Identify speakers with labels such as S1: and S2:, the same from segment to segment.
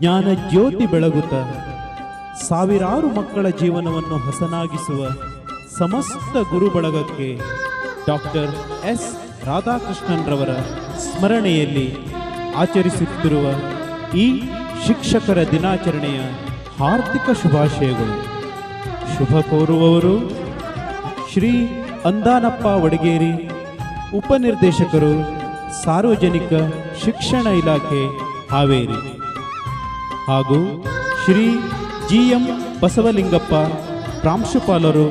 S1: ಜ್ಞಾನ ಜ್ಯೋತಿ ಬೆಳಗುತ್ತ ಸಾವಿರಾರು ಮಕ್ಕಳ ಜೀವನವನ್ನು ಹಸನಾಗಿಸುವ ಸಮಸ್ತ ಗುರು ಬಳಗಕ್ಕೆ ಡಾಕ್ಟರ್ ಎಸ್ ರಾಧಾಕೃಷ್ಣನ್ ರವರ ಸ್ಮರಣೆಯಲ್ಲಿ ಆಚರಿಸುತ್ತಿರುವ ಈ ಶಿಕ್ಷಕರ ದಿನಾಚರಣೆಯ ಹಾರ್ದಿಕ ಶುಭಾಶಯಗಳು. ಶುಭ ಕೋರುವವರು ಶ್ರೀ ಅಂದಾನಪ್ಪ ವಡಗೇರಿ, ಉಪನಿರ್ದೇಶಕರು, ಸಾರ್ವಜನಿಕ ಶಿಕ್ಷಣ ಇಲಾಖೆ, ಹಾವೇರಿ, ಹಾಗೂ ಶ್ರೀ GM ಬಸವಲಿಂಗಪ್ಪ, ಪ್ರಾಂಶುಪಾಲರು,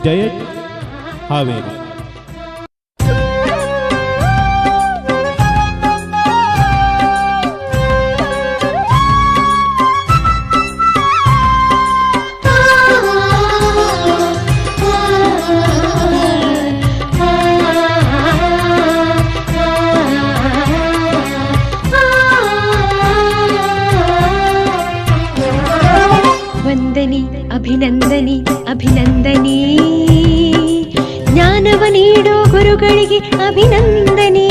S1: ಡಯಟ್, ಹಾವೇರಿ.
S2: ಅಭಿನಂದನೆ ಅಭಿನಂದನೆ, ಜ್ಞಾನವ ನೀಡೋ ಗುರುಗಳಿಗೆ ಅಭಿನಂದನೆ,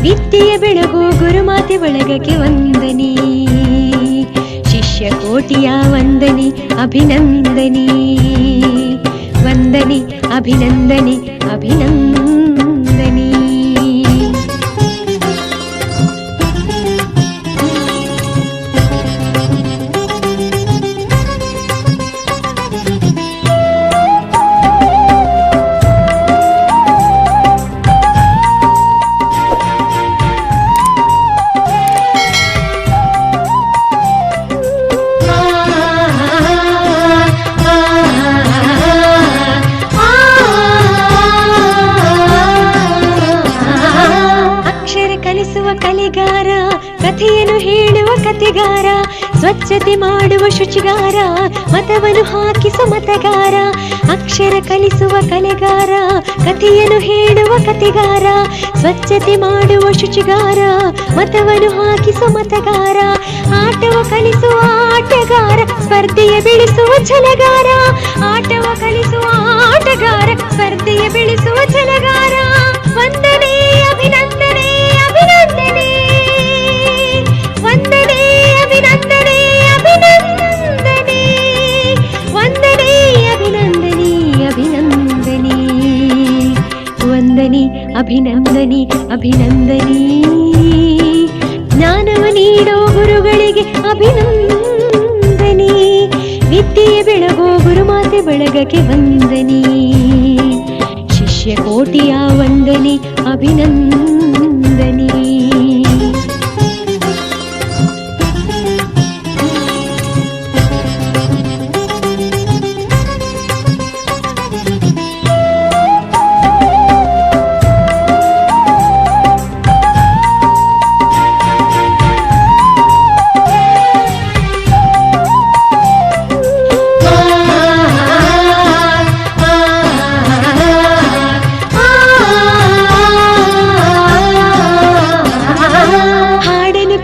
S2: ವಿದ್ಯೆಯ ಬೆಳಗೋ ಗುರುಮಾತೆ ಬಳಗಕ್ಕೆ ವಂದನೆ, ಶಿಷ್ಯ ಕೋಟಿಯ ವಂದನೆ ಅಭಿನಂದನೆ, ವಂದನೆ ಅಭಿನಂದನೆ ಅಭಿನಂದನೆ. ಕಲೆಗಾರ, ಕಥೆಯನ್ನು ಹೇಳುವ ಕಥೆಗಾರ, ಸ್ವಚ್ಛತೆ ಮಾಡುವ ಶುಚಿಗಾರ, ಮತವನ್ನು ಹಾಕಿಸುವ ಮತಗಾರ. ಅಕ್ಷರ ಕಲಿಸುವ ಕಲೆಗಾರ, ಕಥೆಯನ್ನು ಹೇಳುವ ಕಥೆಗಾರ, ಸ್ವಚ್ಛತೆ ಮಾಡುವ ಶುಚಿಗಾರ, ಮತವನ್ನು ಹಾಕಿಸುವ ಮತಗಾರ. ಆಟವ ಕಲಿಸುವ ಆಟಗಾರ, ಸ್ಪರ್ಧೆಯ ಬೆಳೆಸುವ ಛಲಗಾರ, ಆಟವ ಕಲಿಸುವ ಆಟಗಾರ, ಸ್ಪರ್ಧೆಯ ಬೆಳೆಸುವ ಛಲಗಾರ. ವಂದನೆ ಅಭಿನಂದನೆ ಅಭಿನಂದನೆ, ವಂದನೆ ಅಭಿನಂದನೆ ಅಭಿನಂದನೆ, ವಂದನೆ ಅಭಿನಂದನೆ ಅಭಿನಂದನೆ, ವಂದನೆ ಅಭಿನಂದನೆ ಅಭಿನಂದನೆ, ಜ್ಞಾನವ ನೀಡೋ ಗುರುಗಳಿಗೆ ಅಭಿನಂದನೆ, ವಿದ್ಯೆಯ ಬೆಳಗೋ ಗುರುಮಾತೆ ಬಳಗಕ್ಕೆ ವಂದನೆ, ಶಿಷ್ಯ ಕೋಟಿಯ ವಂದನೆ ಅಭಿನಂದನೆ.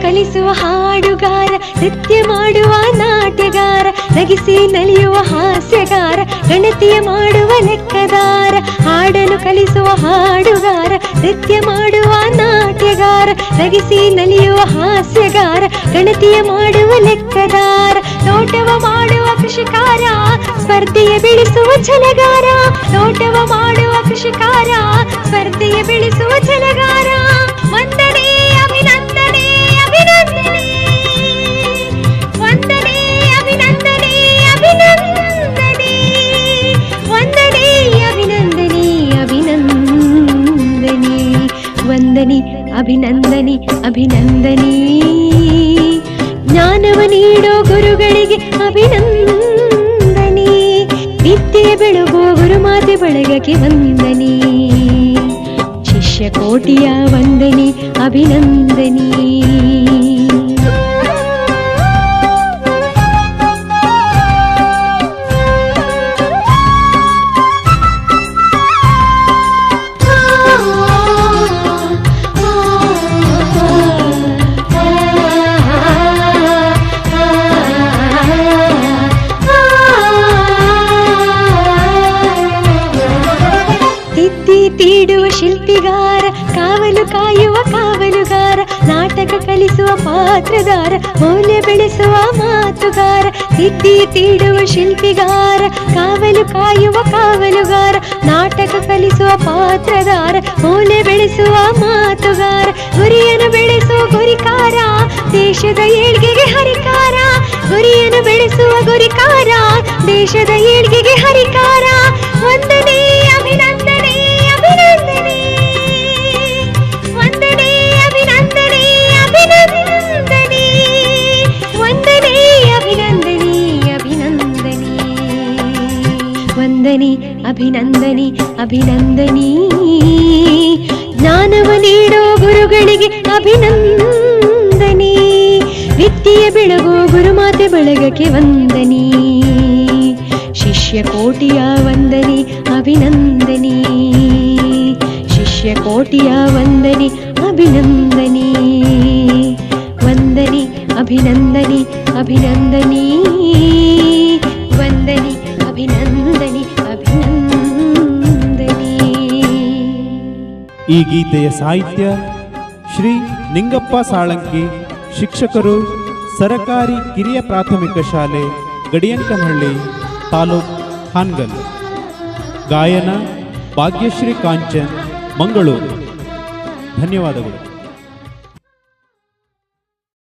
S2: ಕಲಿಸುವ ಹಾಡುಗಾರ, ನೃತ್ಯ ಮಾಡುವ ನಾಟ್ಯಗಾರ, ನಗಿಸಿ ನಲಿಯುವ ಹಾಸ್ಯಗಾರ, ಗಣತಿಯ ಮಾಡುವ ಲೆಕ್ಕದಾರ. ಹಾಡನ್ನು ಕಲಿಸುವ ಹಾಡುಗಾರ, ನೃತ್ಯ ಮಾಡುವ ನಾಟ್ಯಗಾರ, ನಗಿಸಿ ನಲಿಯುವ ಹಾಸ್ಯಗಾರ, ಗಣತಿಯ ಮಾಡುವ ಲೆಕ್ಕದಾರ. ತೋಟವ ಮಾಡುವ ಕೃಷಿಕಾರ, ಸ್ಪರ್ಧೆಯ ಬೆಳೆಸುವ ಛಲಗಾರ, ತೋಟವ ಮಾಡುವ ಕೃಷಿಕಾರ, ಸ್ಪರ್ಧೆಯ ಬೆಳೆಸುವ ಛಲಗಾರ. ವಂದನೆ ಅಭಿನಂದನೆ ಅಭಿನಂದನೆ, ವಂದನೆ ಅಭಿನಂದನೆ ಅಭಿನಂದನೆ, ವಂದನೆ ಅಭಿನಂದನೆ ಅಭಿನಂದನೆ, ವಂದನೆ ಅಭಿನಂದನೆ ಅಭಿನಂದನೆ, ಜ್ಞಾನವ ನೀಡೋ ಗುರುಗಳಿಗೆ ಅಭಿನಂದನೆ, ವಿದ್ಯೆಯ ಬೆಳಗೋ ಗುರುಮಾತೆ ಬಳಗಕ್ಕೆ ವಂದನೆ, ಶಿಷ್ಯ ಕೋಟಿಯ ವಂದನೆ ಅಭಿನಂದನೆ. ತೀಡುವ ಶಿಲ್ಪಿಗಾರ, ಕಾವಲು ಕಾಯುವ ಕಾವಲುಗಾರ, ನಾಟಕ ನಾಟಕ ಕಲಿಸುವ ಪಾತ್ರಧಾರ, ಮೌಲ್ಯ ಬೆಳೆಸುವ ಮಾತುಗಾರ, ಸಿದ್ಧಿ ತೀಡುವ ಶಿಲ್ಪಿಗಾರ, ಕಾವಲು ಕಾಯುವ ಕಾವಲುಗಾರ. ನಾಟಕ ಕಲಿಸುವ ಪಾತ್ರಧಾರ, ಮೌಲ್ಯ ಬೆಳೆಸುವ ಮಾತುಗಾರ, ಗುರಿಯನ್ನು ಬೆಳೆಸುವ ಗುರಿಕಾರ, ದೇಶದ ಏಳ್ಗೆಗೆ ಹರಿಕಾರ. ಗುರಿಯನ್ನು ಬೆಳೆಸುವ ಗುರಿಕಾರ, ದೇಶದ ಏಳ್ಗೆಗೆ ಹರಿಕಾರ. ವಂದನೆ ಅಭಿನಂದನೆ ಅಭಿನಂದನೆ, ವಂದನೆ ಅಭಿನಂದನೆ ಅಭಿನಂದನೆ, ವಂದನೆ ಅಭಿನಂದನೆ ಅಭಿನಂದನೆ, ವಂದನೆ ಅಭಿನಂದನೆ ಅಭಿನಂದನೆ. ಜ್ಞಾನವ ನೀಡೋ ಗುರುಗಳಿಗೆ ಅಭಿನಂದನೆ, ವಿದ್ಯೆಯ ಬೆಳಗೋ ಗುರುಮಾತೆ ಬಳಗಕ್ಕೆ ವಂದನೆ. ಶಿಷ್ಯ ಕೋಟಿಯ ವಂದನೆ ಅಭಿನಂದನೆ, ಶಿಷ್ಯ ಕೋಟಿಯ ವಂದನೆ ಅಭಿನಂದನೆ, ವಂದನೆ ಅಭಿನಂದನೆ ಅಭಿನಂದನೆ, ವಂದನೆ ಅಭಿನಂದನೆ ಅಭಿನಂದನೆ.
S1: ಈ ಗೀತೆಯ ಸಾಹಿತ್ಯ ಶ್ರೀ ನಿಂಗಪ್ಪ ಸಾಳಂಕಿ, ಶಿಕ್ಷಕರು ಸರಕಾರಿ ಕಿರಿಯ ಪ್ರಾಥಮಿಕ ಶಾಲೆ ಗಡಿಯಂಕನಹಳ್ಳಿ, ತಾಲೂಕ್ ಹಾನಗಲ್. ಗಾಯನ ಭಾಗ್ಯಶ್ರೀ ಕಾಂಚನ್, ಮಂಗಳೂರು. ಧನ್ಯವಾದಗಳು.